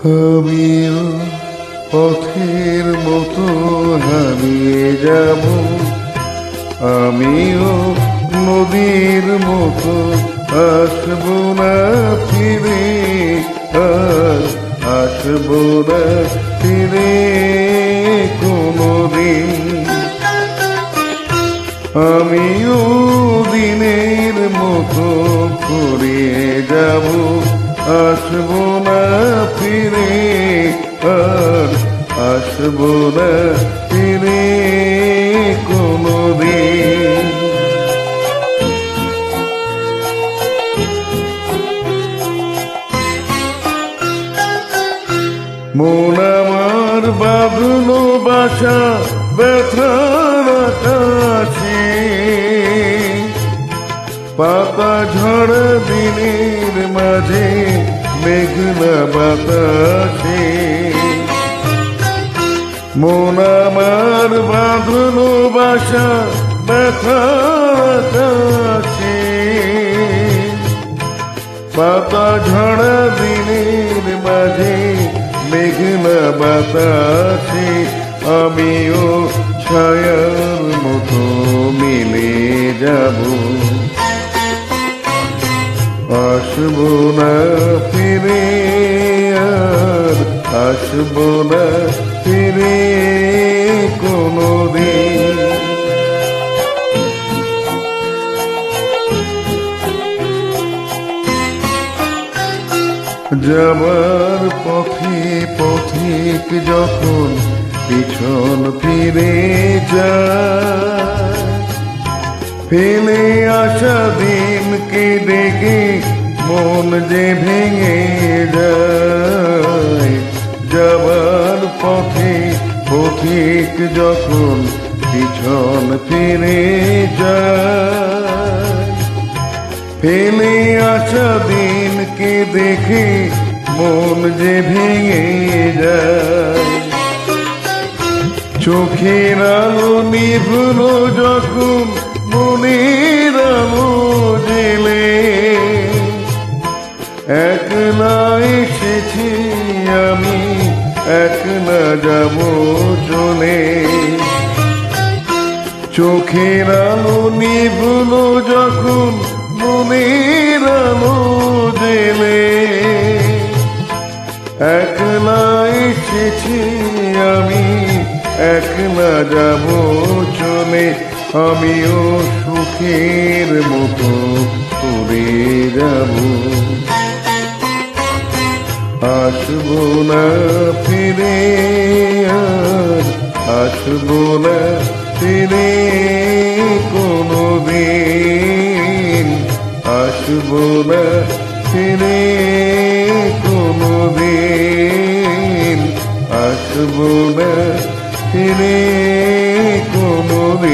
আমিও পথের মতো হারিয়ে যাব, আমিও নদীর মতো আসব না ফিরে, আর আসব না ফিরে কোনদিন। আমিও দিনের মতো ফুরিয়ে যাব, আসব না ফিরে, আর আসব না ফিরে কোনদিন। মন আমার বাঁধলো বাসা ব্যথার আকাশে, পাতা ঝড় দিনের মাঝে মেঘনা বাতাসে। মন আমার বাঁধলো বাসা ব্যথার আকাশে, পাতা ঝড় দিনের মাঝে মেঘনা বাতাসে। আমিও ছায়ার মতো মিলে যাব, আসব না ফিরে, আর আসব না ফিরে কোনদিন। যাবার পথে পথিক যখন পিছন ফিরে যায়, ফেলে আসা দিনকে দেখে মন যে ভেঙে যায়। যাবার পথে পথিক যখন পিছন ফিরে যায়, ফেলে আসা দিনকে দেখে মন যে ভেঙে যায়। চোখের আলো নিভলো যখন মনের আলো জেলে, একলা এসেছি আমি, একলা যাব চলে। চোখের আলো নিভলো যখন মনের আলো জেলে, একলা এসেছি আমি, একলা যাব চলে। আমিও সুখের মতো করে যাব, আসব না ফিরে, আর আসব না ফিরে কোনদিন। আসব না ফিরে কোনদিন, আসব না ফিরে কোনদিন।